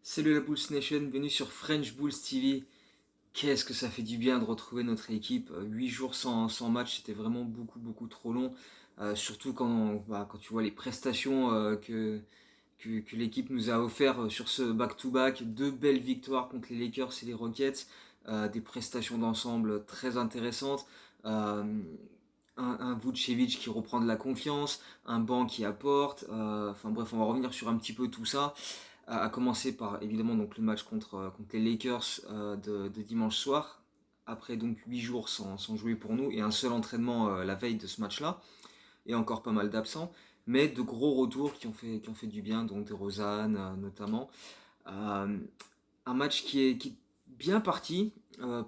Salut la Bulls Nation, bienvenue sur French Bulls TV. Qu'est-ce que ça fait du bien de retrouver notre équipe. 8 jours sans match, c'était vraiment beaucoup trop long. Surtout quand tu vois les prestations que l'équipe nous a offert sur ce back-to-back. Deux belles victoires contre les Lakers et les Rockets. Des prestations d'ensemble très intéressantes. Euh, un Vucevic qui reprend de la confiance, un banc qui apporte. Enfin bref, on va revenir sur un petit peu tout ça à commencer par évidemment donc le match contre les Lakers de dimanche soir, après donc 8 jours sans jouer pour nous et un seul entraînement la veille de ce match-là, et encore pas mal d'absents, mais de gros retours qui ont fait du bien, donc de Rosanne notamment. Euh, un match qui est bien parti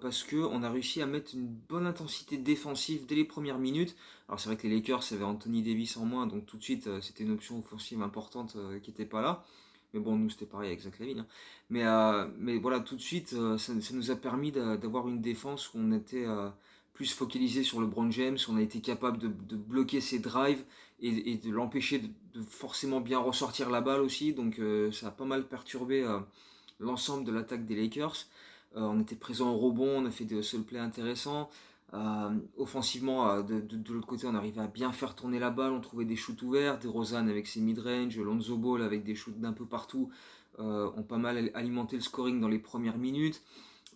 parce qu'on a réussi à mettre une bonne intensité défensive dès les premières minutes. Alors c'est vrai que les Lakers avaient Anthony Davis en moins, donc tout de suite c'était une option offensive importante qui n'était pas là. Mais bon, nous c'était pareil avec Zach LaVine, hein. Mais voilà, tout de suite, ça nous a permis d'avoir une défense où on était plus focalisé sur le LeBron James, on a été capable de bloquer ses drives et de l'empêcher de forcément bien ressortir la balle aussi. Donc ça a pas mal perturbé l'ensemble de l'attaque des Lakers. On était présent au rebond, on a fait des hustle plays intéressants. Offensivement, de l'autre côté, on arrivait à bien faire tourner la balle, on trouvait des shoots ouverts, des Rosanne avec ses mid-range, Lonzo Ball avec des shoots d'un peu partout, ont pas mal alimenté le scoring dans les premières minutes.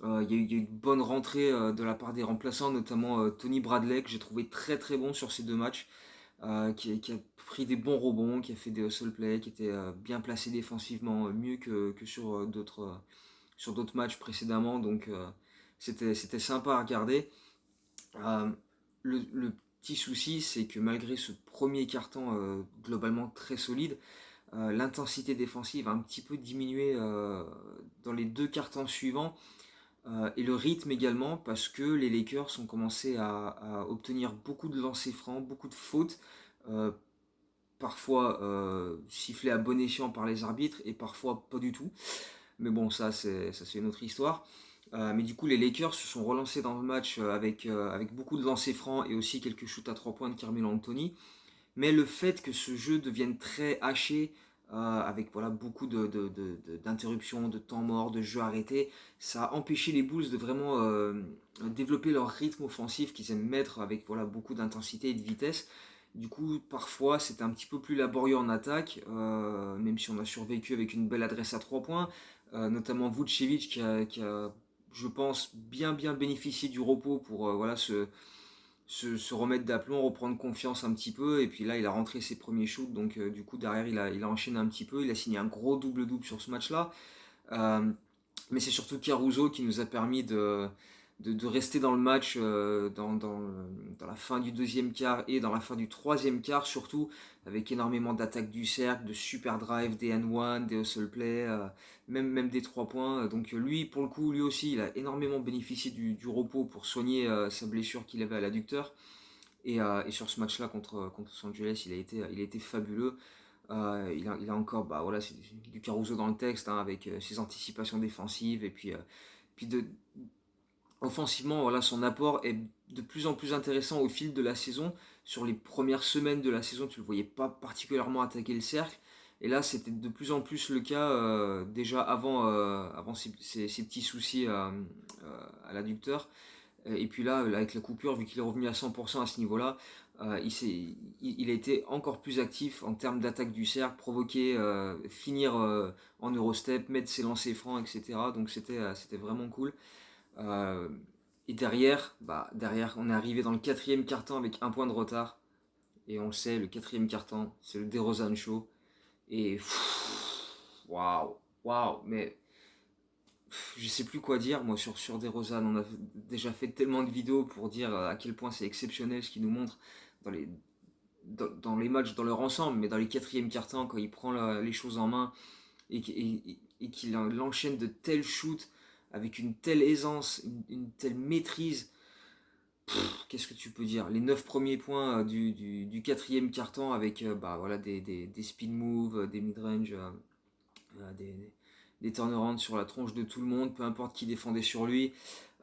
Il y a eu une bonne rentrée de la part des remplaçants, notamment Tony Bradley, que j'ai trouvé très bon sur ces deux matchs, qui a pris des bons rebonds, qui a fait des hustle plays, qui était bien placé défensivement, mieux que sur d'autres matchs précédemment. Donc c'était sympa à regarder. Euh, le petit souci, c'est que malgré ce premier carton globalement très solide, l'intensité défensive a un petit peu diminué dans les deux cartons suivants. Et le rythme également, parce que les Lakers ont commencé à obtenir beaucoup de lancers francs, beaucoup de fautes, euh, parfois sifflés à bon escient par les arbitres et parfois pas du tout. Mais bon, ça c'est une autre histoire. Mais du coup, les Lakers se sont relancés dans le match avec beaucoup de lancers francs et aussi quelques shoots à 3 points de Carmelo Anthony. Mais le fait que ce jeu devienne très haché, avec voilà, beaucoup d'interruptions, de temps mort, de jeux arrêtés, ça a empêché les Bulls de vraiment développer leur rythme offensif qu'ils aiment mettre avec voilà, beaucoup d'intensité et de vitesse. Du coup, parfois, c'était un petit peu plus laborieux en attaque, même si on a survécu avec une belle adresse à 3 points, notamment Vucevic qui a, je pense, bien bénéficié du repos pour voilà, se remettre d'aplomb, reprendre confiance un petit peu. Et puis là, il a rentré ses premiers shoots. Donc, du coup, derrière, il a enchaîné un petit peu. Il a signé un gros double-double sur ce match-là. Euh, mais c'est surtout Caruso qui nous a permis de rester dans le match dans la fin du deuxième quart et dans la fin du troisième quart, surtout avec énormément d'attaques du cercle, de super drive, des N1, des hustle play, même des 3 points. Donc lui, pour le coup, lui aussi, il a énormément bénéficié du repos pour soigner sa blessure qu'il avait à l'adducteur. Et sur ce match-là contre Los Angeles, il a été fabuleux. Il a encore voilà, c'est du Caruso dans le texte, hein, avec ses anticipations défensives. Et puis offensivement, voilà, son apport est de plus en plus intéressant au fil de la saison. Sur les premières semaines de la saison, tu ne le voyais pas particulièrement attaquer le cercle. Et là, c'était de plus en plus le cas déjà avant ses petits soucis à l'adducteur. Et puis là, avec la coupure, vu qu'il est revenu à 100% à ce niveau-là, il a été encore plus actif en termes d'attaque du cercle, provoquer, finir en Eurostep, mettre ses lancers francs, etc. Donc c'était vraiment cool. Euh, et derrière, on est arrivé dans le quatrième quart-temps avec un point de retard. Et on le sait, le quatrième quart-temps, c'est le DeRozan Show. Et waouh, waouh, mais je sais plus quoi dire, moi, sur DeRozan. On a déjà fait tellement de vidéos pour dire à quel point c'est exceptionnel ce qu'il nous montre dans dans les matchs dans leur ensemble, mais dans les quatrièmes quart-temps, quand il prend les choses en main et qu'il enchaîne de tels shoots avec une telle aisance, une telle maîtrise. Qu'est-ce que tu peux dire? Les 9 premiers points du quatrième quart-temps avec voilà, des spin moves, des mid-range, des turnarounds sur la tronche de tout le monde, peu importe qui défendait sur lui.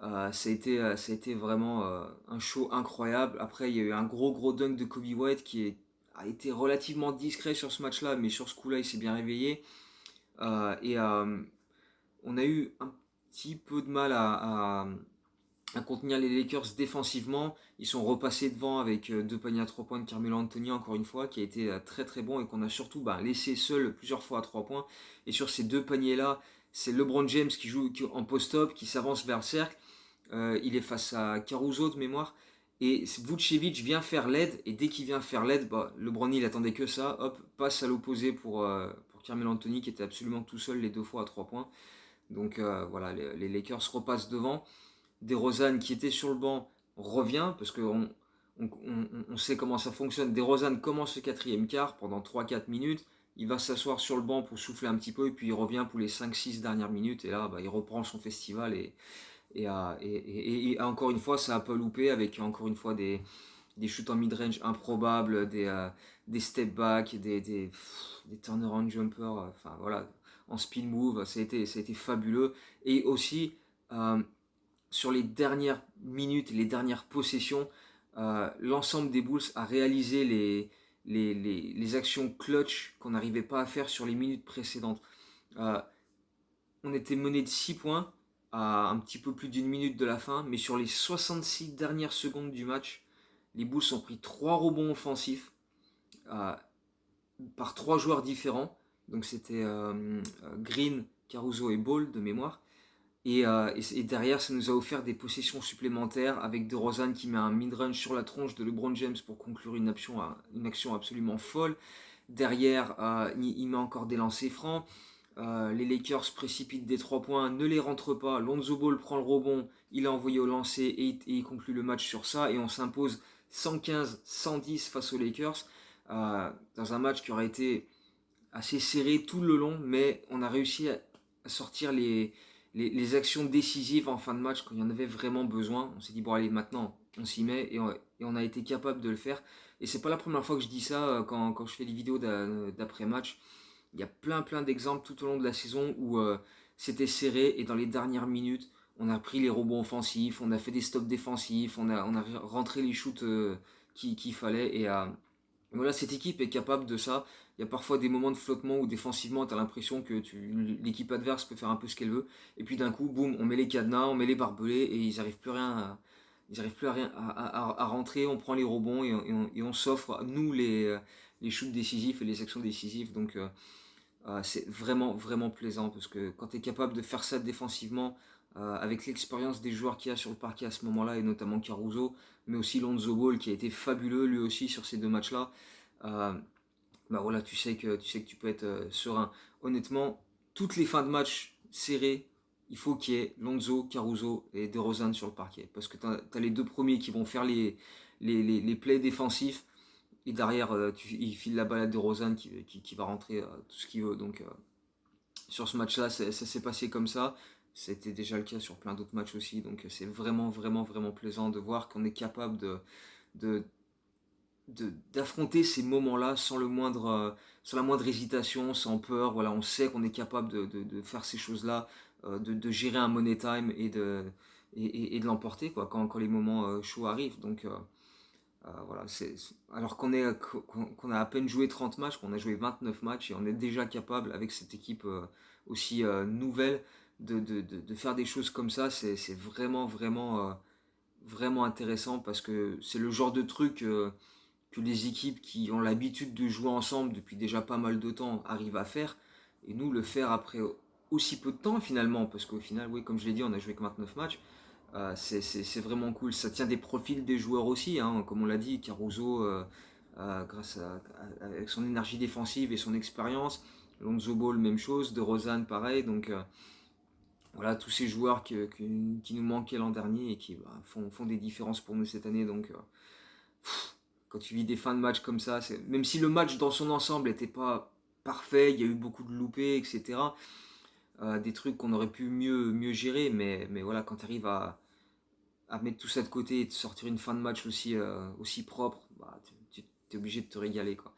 Ça a été vraiment un show incroyable. Après, il y a eu un gros dunk de Kobe White a été relativement discret sur ce match-là, mais sur ce coup-là, il s'est bien réveillé. Et on a eu un petit peu de mal à contenir les Lakers défensivement. Ils sont repassés devant avec deux paniers à 3 points de Carmelo Anthony, encore une fois, qui a été très très bon et qu'on a surtout laissé seul plusieurs fois à 3 points. Et sur ces deux paniers-là, c'est LeBron James qui joue en post-up, qui s'avance vers le cercle. Il est face à Caruso de mémoire. Et Vucevic vient faire l'aide, et dès qu'il vient faire l'aide, LeBron il attendait que ça, hop, passe à l'opposé pour Carmelo Anthony qui était absolument tout seul les deux fois à 3 points. Donc voilà, les Lakers repassent devant. DeRozan qui était sur le banc revient parce qu'on sait comment ça fonctionne. DeRozan commence le quatrième quart pendant 3-4 minutes. Il va s'asseoir sur le banc pour souffler un petit peu et puis il revient pour les 5-6 dernières minutes. Et là, il reprend son festival et encore une fois, ça n'a pas loupé avec encore une fois des shoots en mid-range improbables, des step back, des turnaround jumpers, enfin voilà, en spin move, ça a été fabuleux. Et aussi, sur les dernières minutes, les dernières possessions, l'ensemble des Bulls a réalisé les actions clutch qu'on n'arrivait pas à faire sur les minutes précédentes. Euh, on était mené de 6 points à un petit peu plus d'une minute de la fin, mais sur les 66 dernières secondes du match, les Bulls ont pris 3 rebonds offensifs euh, par 3 joueurs différents. Donc c'était Green, Caruso et Ball de mémoire. Et derrière, ça nous a offert des possessions supplémentaires avec DeRozan qui met un mid-range sur la tronche de LeBron James pour conclure une action absolument folle. Derrière, il met encore des lancers francs. Les Lakers précipitent des 3 points, ne les rentrent pas. Lonzo Ball prend le rebond, il est envoyé au lancer et il conclut le match sur ça. Et on s'impose 115-110 face aux Lakers dans un match qui aurait été assez serré tout le long, mais on a réussi à sortir les actions décisives en fin de match quand il y en avait vraiment besoin. On s'est dit, bon allez, maintenant on s'y met et on a été capable de le faire. Et c'est pas la première fois que je dis ça quand je fais des vidéos d'après-match. Il y a plein d'exemples tout au long de la saison où c'était serré et dans les dernières minutes, on a pris les rebonds offensifs, on a fait des stops défensifs, on a rentré les shoots qu'il fallait. Et voilà, cette équipe est capable de ça. Il y a parfois des moments de flottement où défensivement, tu as l'impression que l'équipe adverse peut faire un peu ce qu'elle veut. Et puis d'un coup, boum, on met les cadenas, on met les barbelés et ils n'arrivent plus, ils arrivent plus à, rien, à rentrer. On prend les rebonds et on s'offre, nous, les shoots décisifs et les actions décisives. Donc c'est vraiment plaisant parce que quand tu es capable de faire ça défensivement, avec l'expérience des joueurs qu'il y a sur le parquet à ce moment-là, et notamment Caruso, mais aussi Lonzo Ball qui a été fabuleux lui aussi sur ces deux matchs-là, euh, voilà, tu sais que tu peux être serein. Honnêtement, toutes les fins de match serrées, il faut qu'il y ait Lonzo, Caruso et DeRozan sur le parquet. Parce que tu as les deux premiers qui vont faire les plays défensifs. Et derrière, il file la balle à DeRozan qui va rentrer tout ce qu'il veut. Donc sur ce match-là, ça s'est passé comme ça. C'était déjà le cas sur plein d'autres matchs aussi. Donc c'est vraiment plaisant de voir qu'on est capable de, d'affronter ces moments-là sans la moindre hésitation, sans peur. Voilà, on sait qu'on est capable de faire ces choses-là, de gérer un money time et de l'emporter quand les moments chauds arrivent. Donc voilà, alors qu'on a à peine joué 30 matchs, qu'on a joué 29 matchs et on est déjà capable avec cette équipe aussi nouvelle de faire des choses comme ça. C'est vraiment intéressant parce que c'est le genre de truc que les équipes qui ont l'habitude de jouer ensemble depuis déjà pas mal de temps arrivent à faire. Et nous, le faire après aussi peu de temps finalement, parce qu'au final, oui, comme je l'ai dit, on a joué que 29 matchs. C'est vraiment cool. Ça tient des profils des joueurs aussi, hein, comme on l'a dit, Caruso, avec son énergie défensive et son expérience. Lonzo Ball, même chose. DeRozan, pareil. Donc voilà, tous ces joueurs qui nous manquaient l'an dernier et qui font des différences pour nous cette année. Donc quand tu vis des fins de match comme ça, même si le match dans son ensemble n'était pas parfait, il y a eu beaucoup de loupés, etc. Des trucs qu'on aurait pu mieux gérer, mais voilà, quand tu arrives à mettre tout ça de côté et de sortir une fin de match aussi propre, tu es obligé de te régaler, quoi.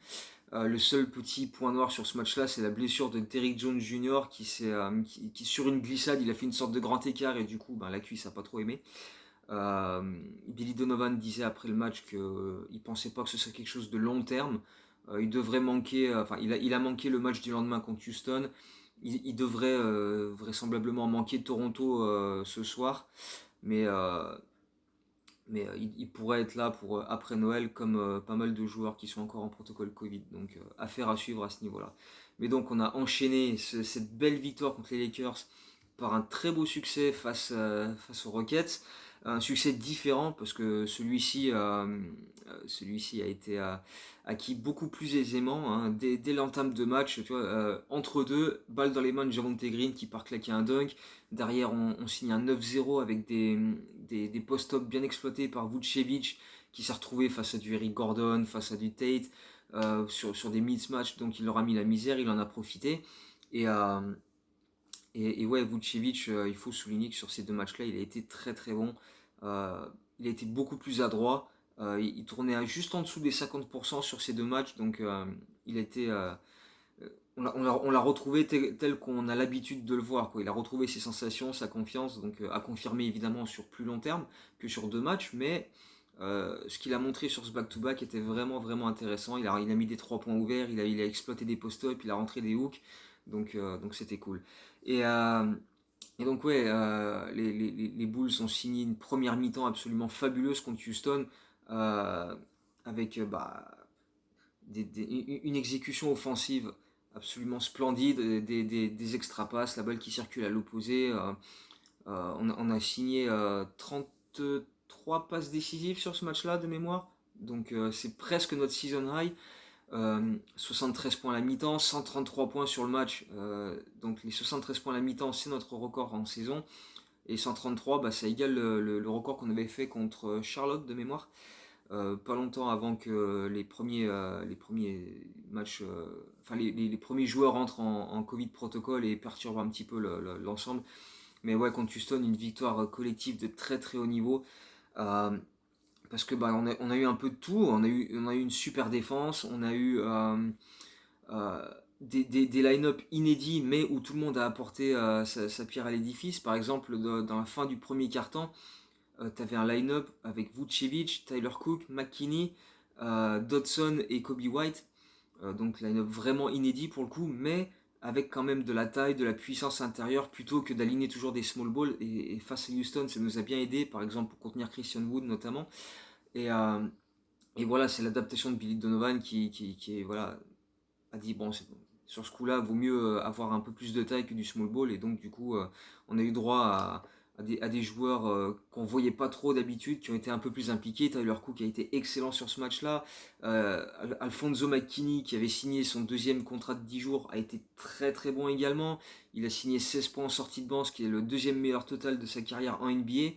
Le seul petit point noir sur ce match-là, c'est la blessure de Derrick Jones Jr. Qui sur une glissade, il a fait une sorte de grand écart et du coup, la cuisse n'a pas trop aimé. Billy Donovan disait après le match qu'il pensait pas que ce serait quelque chose de long terme. Il devrait manquer, il a manqué le match du lendemain contre Houston. il devrait vraisemblablement manquer Toronto ce soir, mais, il pourrait être là pour après Noël, comme pas mal de joueurs qui sont encore en protocole Covid. Donc affaire à suivre à ce niveau-là. Mais donc on a enchaîné cette belle victoire contre les Lakers par un très beau succès face aux Rockets. Un succès différent parce que celui-ci a été acquis beaucoup plus aisément, hein, dès l'entame de match. Tu vois, entre deux, balle dans les mains de Javonte Green qui part claquer un dunk. Derrière, on signe un 9-0 avec des post-ups bien exploités par Vucevic qui s'est retrouvé face à du Eric Gordon, face à du Tate, sur des mismatchs. Donc il leur a mis la misère, il en a profité. Et, euh, et ouais, Vucevic, il faut souligner que sur ces deux matchs-là, il a été très très bon. Il a été beaucoup plus adroit. Il tournait juste en dessous des 50% sur ces deux matchs. Donc il a été, on l'a retrouvé tel qu'on a l'habitude de le voir, quoi. Il a retrouvé ses sensations, sa confiance, donc à confirmer évidemment sur plus long terme que sur deux matchs, mais ce qu'il a montré sur ce back-to-back était vraiment vraiment intéressant. Il a mis des 3 points ouverts, il a exploité des post-ups, il a rentré des hooks, donc c'était cool. Et, euh, et donc ouais, les Bulls ont signé une première mi-temps absolument fabuleuse contre Houston, euh, avec une exécution offensive absolument splendide, des extra passes, la balle qui circule à l'opposé. On a signé 33 passes décisives sur ce match-là de mémoire. Donc c'est presque notre season high. 73 points à la mi-temps, 133 points sur le match. Donc les 73 points à la mi-temps, c'est notre record en saison. Et 133, bah, ça égale le record qu'on avait fait contre Charlotte de mémoire. Pas longtemps avant que les premiers matchs, enfin les premiers joueurs entrent en Covid protocole et perturbent un petit peu l'ensemble. Mais ouais, contre Houston, une victoire collective de très très haut niveau. Euh, Parce que bah, on a eu un peu de tout. On a eu une super défense. On a eu euh, des line-up inédits, mais où tout le monde a apporté sa pierre à l'édifice. Par exemple, dans la fin du premier quart-temps, tu avais un line-up avec Vucevic, Tyler Cook, McKinney, Dodson et Kobe White. Donc line-up vraiment inédit pour le coup, mais avec quand même de la taille, de la puissance intérieure, plutôt que d'aligner toujours des small balls. Et face à Houston, ça nous a bien aidé, par exemple pour contenir Christian Wood notamment. Et, euh, et voilà, c'est l'adaptation de Billy Donovan qui voilà, a dit bon, sur ce coup-là, vaut mieux avoir un peu plus de taille que du small ball. Et donc, du coup, on a eu droit à des joueurs qu'on voyait pas trop d'habitude, qui ont été un peu plus impliqués. Tyler Cook a été excellent sur ce match-là. Alfonso McKinney, qui avait signé son deuxième contrat de 10 jours, a été très très bon également. Il a signé 16 points en sortie de banc, ce qui est le deuxième meilleur total de sa carrière en NBA.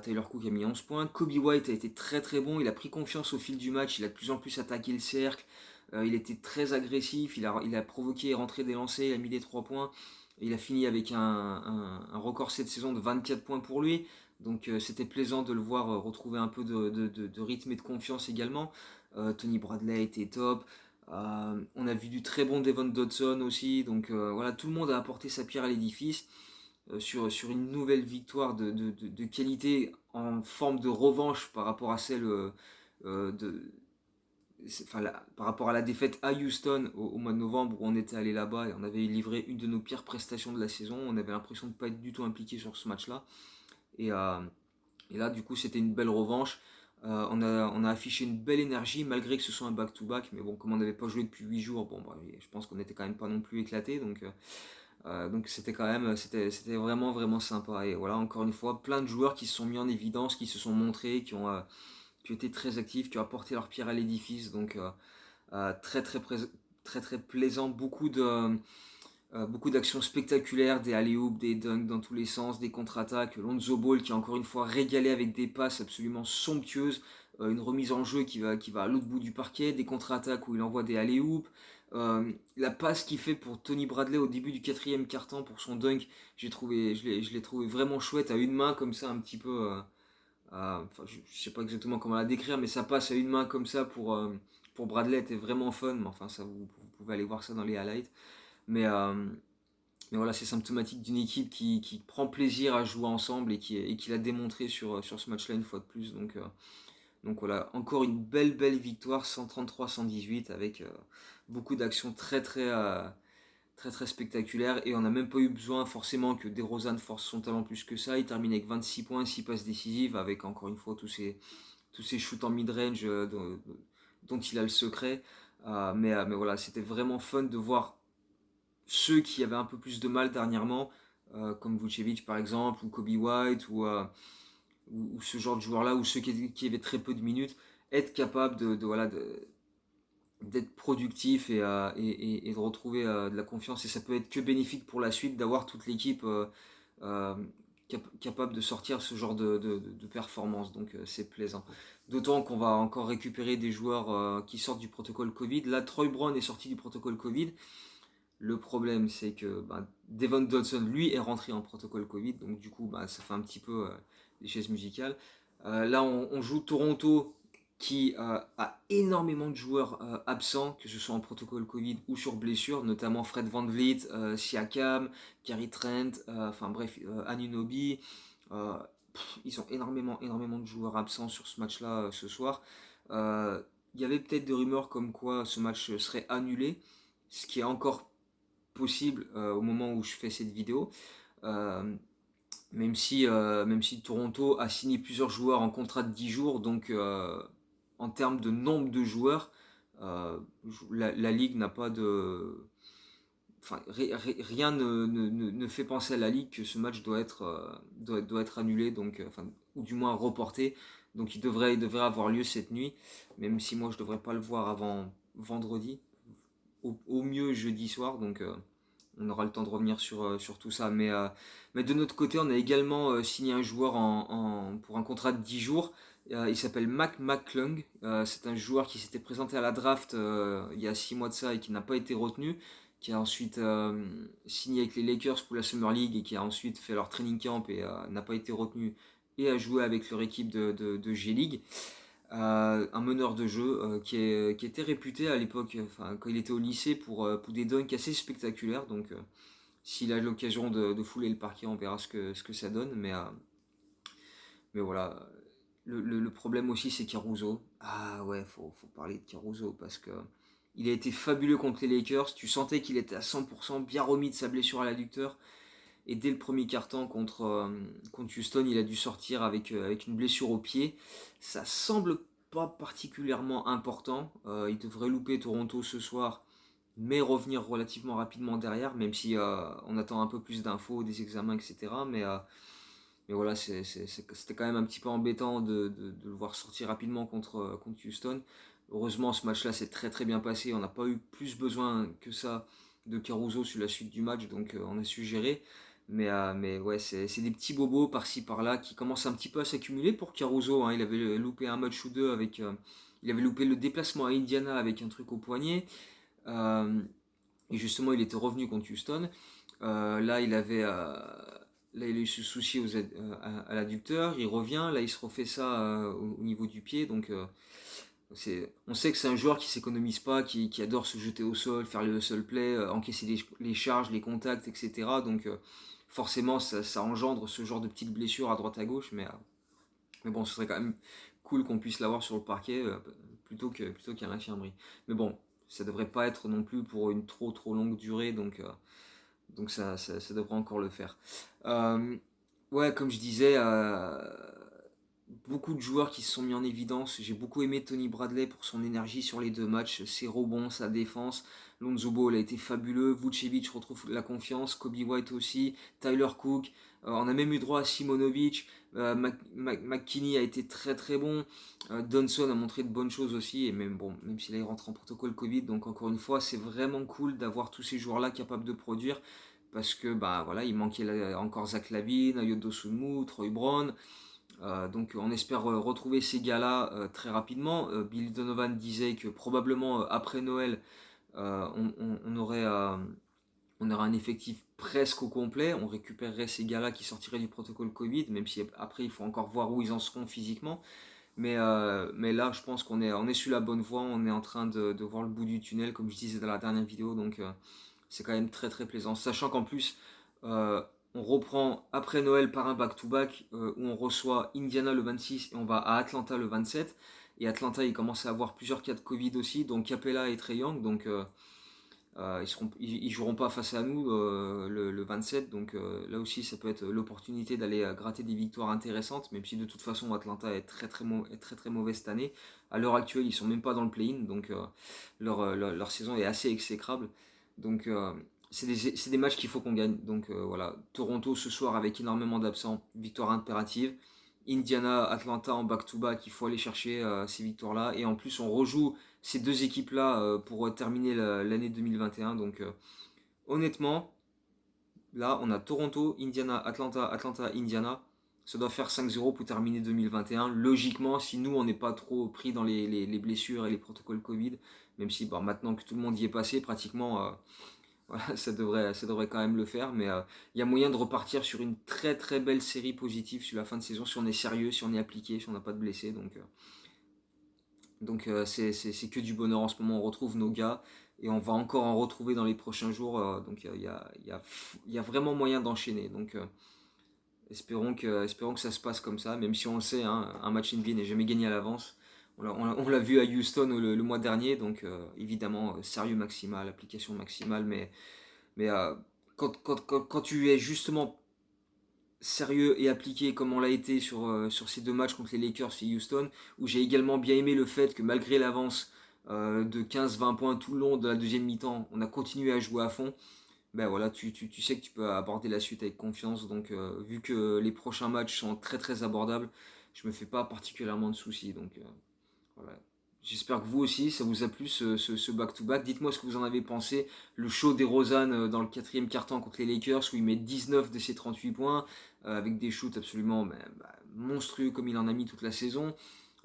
Tyler Cook a mis 11 points. Kobe White a été très très bon. Il a pris confiance au fil du match. Il a de plus en plus attaqué le cercle. Il était très agressif. Il a provoqué et rentré des lancers. Il a mis des 3 points. Il a fini avec un record cette saison de 24 points pour lui. Donc c'était plaisant de le voir retrouver un peu de rythme et de confiance également. Tony Bradley était top. On a vu du très bon Devon Dodson aussi. Donc voilà, tout le monde a apporté sa pierre à l'édifice sur une nouvelle victoire de qualité en forme de revanche par rapport à celle de, enfin, par rapport à la défaite à Houston au mois de novembre où on était allé là-bas et on avait livré une de nos pires prestations de la saison. On avait l'impression de ne pas être du tout impliqué sur ce match-là. Et, euh, et là, du coup, c'était une belle revanche. On a affiché une belle énergie malgré que ce soit un back-to-back. Mais bon, comme on n'avait pas joué depuis 8 jours, bon, bah, je pense qu'on était quand même pas non plus éclaté. Donc c'était quand même, c'était vraiment vraiment sympa. Et voilà, encore une fois, plein de joueurs qui se sont mis en évidence, qui se sont montrés, qui ont été très actifs, qui ont apporté leur pierre à l'édifice. Donc très, très, très très plaisant, beaucoup d'actions spectaculaires, des alley-oops, des dunks dans tous les sens, des contre-attaques. Lonzo Ball qui a encore une fois régalé avec des passes absolument somptueuses, une remise en jeu qui va à l'autre bout du parquet, des contre-attaques où il envoie des alley-oops. La passe qu'il fait pour Tony Bradley au début du quatrième quart-temps pour son dunk, je l'ai trouvé vraiment chouette à une main comme ça un petit peu. Enfin, je sais pas exactement comment la décrire, mais ça passe à une main comme ça pour Bradley était vraiment fun. Mais enfin, ça vous pouvez aller voir ça dans les highlights. Mais, euh, mais voilà, c'est symptomatique d'une équipe qui prend plaisir à jouer ensemble et qui l'a démontré sur ce match-là une fois de plus. Donc voilà, encore une belle belle victoire 133-118 avec beaucoup d'actions très très très très spectaculaire, et on n'a même pas eu besoin forcément que DeRozan force son talent plus que ça. Il termine avec 26 points, 6 passes décisives, avec encore une fois tous ces shoots en mid-range dont il a le secret. Mais voilà, c'était vraiment fun de voir ceux qui avaient un peu plus de mal dernièrement, comme Vucevic par exemple, ou Kobe White, ou ce genre de joueurs-là, ou ceux qui avaient très peu de minutes, être capable d'être productif et de retrouver de la confiance. Et ça peut être que bénéfique pour la suite d'avoir toute l'équipe euh, capable de sortir ce genre de performance. Donc c'est plaisant. D'autant qu'on va encore récupérer des joueurs qui sortent du protocole Covid. Là, Troy Brown est sorti du protocole Covid. Le problème, c'est que Devon Dodson, lui, est rentré en protocole Covid. Donc du coup, ça fait un petit peu des chaises musicales. Là, on joue Toronto, qui a énormément de joueurs absents, que ce soit en protocole Covid ou sur blessure, notamment Fred VanVleet, Siakam, Gary Trent, enfin bref, Anunoby. Euh, Ils ont énormément de joueurs absents sur ce match-là ce soir. Il y avait peut-être des rumeurs comme quoi ce match serait annulé, ce qui est encore possible au moment où je fais cette vidéo. Euh, même si Toronto a signé plusieurs joueurs en contrat de 10 jours, donc en termes de nombre de joueurs, euh, la Ligue n'a pas de... Enfin, rien ne fait penser à la Ligue que ce match doit être annulé, donc, enfin, ou du moins reporté. Donc il devrait avoir lieu cette nuit, même si moi je devrais pas le voir avant vendredi, au mieux jeudi soir, donc on aura le temps de revenir sur tout ça. Mais de notre côté, on a également signé un joueur pour un contrat de 10 jours. Il s'appelle Mac McClung. C'est un joueur qui s'était présenté à la draft il y a 6 mois de ça et qui n'a pas été retenu, qui a ensuite signé avec les Lakers pour la Summer League et qui a ensuite fait leur training camp et n'a pas été retenu et a joué avec leur équipe de G-League. Un meneur de jeu qui était réputé à l'époque, enfin, quand il était au lycée, pour des dunks assez spectaculaires. Donc, s'il a l'occasion de fouler le parquet, on verra ce que ça donne. Mais voilà. Le problème aussi, c'est Caruso. Ah ouais, faut parler de Caruso parce que il a été fabuleux contre les Lakers. Tu sentais qu'il était à 100%, bien remis de sa blessure à l'adducteur. Et dès le premier quart-temps contre Houston, il a dû sortir avec une blessure au pied. Ça semble pas particulièrement important. Il devrait louper Toronto ce soir, mais revenir relativement rapidement derrière, même si on attend un peu plus d'infos, des examens, etc. Mais voilà, c'était quand même un petit peu embêtant de le voir sortir rapidement contre Houston. Heureusement, ce match-là s'est très très bien passé. On n'a pas eu plus besoin que ça de Caruso sur la suite du match, donc on a su gérer. Mais ouais, c'est des petits bobos par-ci par-là qui commencent un petit peu à s'accumuler pour Caruso, hein. Il avait loupé un match ou deux avec. Il avait loupé le déplacement à Indiana avec un truc au poignet. Euh, et justement, il était revenu contre Houston. Là, il a eu ce souci à l'adducteur. Il revient. Là, il se refait ça au niveau du pied. Donc, on sait que c'est un joueur qui s'économise pas, qui adore se jeter au sol, faire le hustle play, encaisser les charges, les contacts, etc. Donc, forcément, ça engendre ce genre de petites blessures à droite à gauche. Mais bon, ce serait quand même cool qu'on puisse l'avoir sur le parquet plutôt qu'à l'infirmerie. Mais bon, ça devrait pas être non plus pour une trop longue durée, donc ça devrait encore le faire. Euh, ouais, comme je disais, beaucoup de joueurs qui se sont mis en évidence. J'ai beaucoup aimé Tony Bradley pour son énergie sur les deux matchs, ses rebonds, sa défense. Lonzo Ball a été fabuleux. Vucevic retrouve la confiance. Kobe White aussi. Tyler Cook. On a même eu droit à Simonovic. McKinney a été très très bon. Donson a montré de bonnes choses aussi. Et même, bon, même s'il rentre en protocole Covid. Donc encore une fois, c'est vraiment cool d'avoir tous ces joueurs-là capables de produire. Parce que voilà, il manquait encore Zach LaVine, Ayo Sunmu, Troy Brown. Donc on espère retrouver ces gars-là très rapidement. Bill Donovan disait que probablement après Noël, on aurait, on aurait un effectif presque au complet. On récupérerait ces gars-là qui sortiraient du protocole Covid, même si après il faut encore voir où ils en seront physiquement. Mais là, je pense on est sur la bonne voie. On est en train de voir le bout du tunnel, comme je disais dans la dernière vidéo. Donc c'est quand même très très plaisant. Sachant qu'en plus, euh, on reprend après Noël par un back-to-back où on reçoit Indiana le 26 et on va à Atlanta le 27. Et Atlanta, il commence à avoir plusieurs cas de Covid aussi, donc Capella et Trae Young. Donc Ils joueront pas face à nous le 27, donc là aussi ça peut être l'opportunité d'aller gratter des victoires intéressantes, même si de toute façon Atlanta est très mauvais cette année. À l'heure actuelle, ils sont même pas dans le play-in, donc leur saison est assez exécrable. Donc c'est des matchs qu'il faut qu'on gagne. Donc voilà, Toronto ce soir avec énormément d'absents, victoire impérative. Indiana, Atlanta en back-to-back, il faut aller chercher ces victoires-là. Et en plus, on rejoue ces deux équipes-là pour terminer l'année 2021. Donc honnêtement, là, on a Toronto, Indiana, Atlanta, Atlanta, Indiana. Ça doit faire 5-0 pour terminer 2021. Logiquement, si nous, on n'est pas trop pris dans les blessures et les protocoles Covid, même si bon, maintenant que tout le monde y est passé, pratiquement, voilà, ça devrait quand même le faire. Mais il y a moyen de repartir sur une très belle série positive sur la fin de saison si on est sérieux, si on est appliqué, si on n'a pas de blessés. Donc c'est que du bonheur en ce moment. On retrouve nos gars et on va encore en retrouver dans les prochains jours. Donc il y a vraiment moyen d'enchaîner. Donc espérons que ça se passe comme ça, même si on le sait, hein, un match NBA n'est jamais gagné à l'avance. On l'a vu à Houston le mois dernier, donc évidemment, sérieux maximal, application maximale, mais quand tu es justement sérieux et appliqué comme on l'a été sur ces deux matchs contre les Lakers et Houston, où j'ai également bien aimé le fait que malgré l'avance de 15-20 points tout le long de la deuxième mi-temps, on a continué à jouer à fond. Ben voilà, tu sais que tu peux aborder la suite avec confiance. Donc vu que les prochains matchs sont très abordables, je me fais pas particulièrement de soucis. Donc voilà. J'espère que vous aussi, ça vous a plu ce back-to-back. Dites-moi ce que vous en avez pensé. Le show des Rosanne dans le quatrième quart-temps contre les Lakers où il met 19 de ses 38 points avec des shoots absolument monstrueux comme il en a mis toute la saison.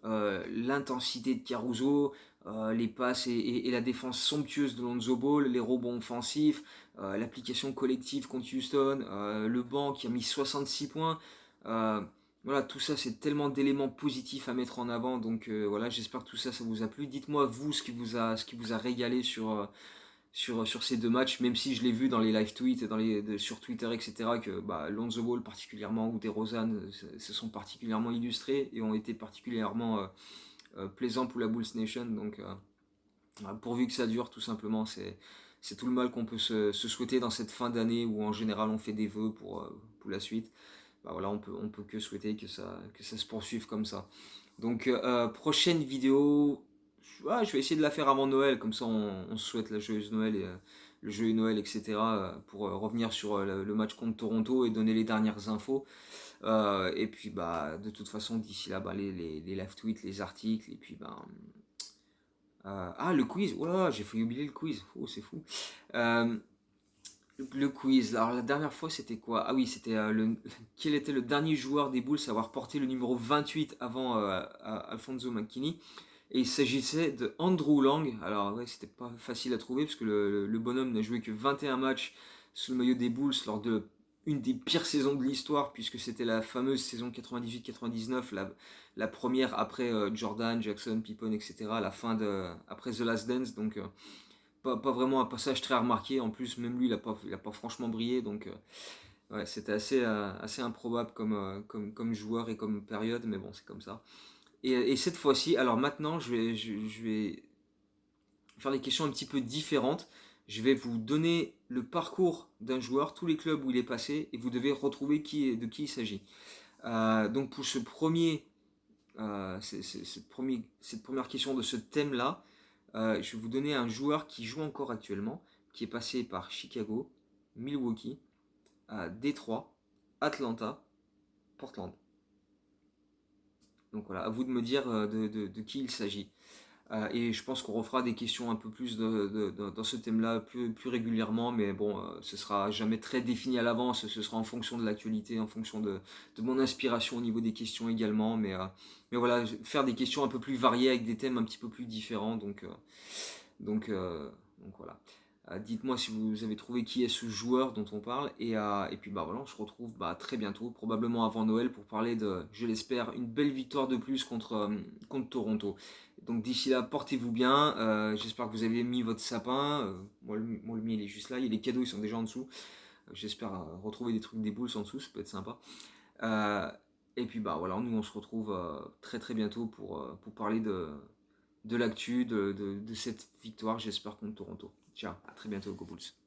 L'intensité de Caruso, les passes et la défense somptueuse de Lonzo Ball, les rebonds offensifs, l'application collective contre Houston, le banc qui a mis 66 points. Euh, voilà, tout ça, c'est tellement d'éléments positifs à mettre en avant. Donc voilà, j'espère que tout ça, ça vous a plu. Dites-moi, vous, ce qui vous a régalé sur ces deux matchs, même si je l'ai vu dans les live tweets, sur Twitter, etc., que Lonzo Ball particulièrement ou DeRozan se sont particulièrement illustrés et ont été particulièrement plaisants pour la Bulls Nation. Donc pourvu que ça dure, tout simplement, c'est tout le mal qu'on peut se souhaiter dans cette fin d'année où en général on fait des vœux pour la suite. Voilà, on peut que souhaiter que ça se poursuive comme ça. Donc prochaine vidéo, je vais essayer de la faire avant Noël, comme ça on se souhaite la joyeuse Noël et le joyeux Noël, etc. Pour revenir sur le match contre Toronto et donner les dernières infos. Et puis de toute façon d'ici là, les live tweets, les articles, et puis le quiz, oh là, j'ai failli oublier le quiz, oh c'est fou. Euh, le quiz, alors la dernière fois c'était quoi? Ah oui, c'était quel était le dernier joueur des Bulls à avoir porté le numéro 28 avant Alfonso McKinney? Et il s'agissait de Andrew Lang. Alors ouais, c'était pas facile à trouver parce que le bonhomme n'a joué que 21 matchs sous le maillot des Bulls lors de une des pires saisons de l'histoire, puisque c'était la fameuse saison 98-99, la première après Jordan, Jackson, Pippen, etc. Après The Last Dance. Donc pas vraiment un passage très remarqué. En plus, même lui, il a pas franchement brillé. Donc ouais, c'était assez improbable comme joueur et comme période, mais bon, c'est comme ça. Et cette fois-ci, alors maintenant, je vais faire des questions un petit peu différentes. Je vais vous donner le parcours d'un joueur, tous les clubs où il est passé, et vous devez retrouver de qui il s'agit. Donc pour cette première question de ce thème-là, je vais vous donner un joueur qui joue encore actuellement, qui est passé par Chicago, Milwaukee, Détroit, Atlanta, Portland. Donc voilà, à vous de me dire de qui il s'agit. Et je pense qu'on refera des questions un peu plus dans ce thème-là plus régulièrement, mais bon, ce sera jamais très défini à l'avance, ce sera en fonction de l'actualité, en fonction de mon inspiration au niveau des questions également, mais voilà, faire des questions un peu plus variées avec des thèmes un petit peu plus différents, donc, donc voilà. Dites-moi si vous avez trouvé qui est ce joueur dont on parle. Et puis voilà, on se retrouve très bientôt, probablement avant Noël, pour parler je l'espère, une belle victoire de plus contre Toronto. Donc d'ici là, portez-vous bien. J'espère que vous avez mis votre sapin. Moi, le mien, il est juste là. Il y a les cadeaux, ils sont déjà en dessous. J'espère retrouver des trucs des Bulls en dessous, ça peut être sympa. Euh, et puis voilà, nous on se retrouve très bientôt pour parler de l'actu, de cette victoire, j'espère, contre Toronto. Ciao, à très bientôt, Go Bulls.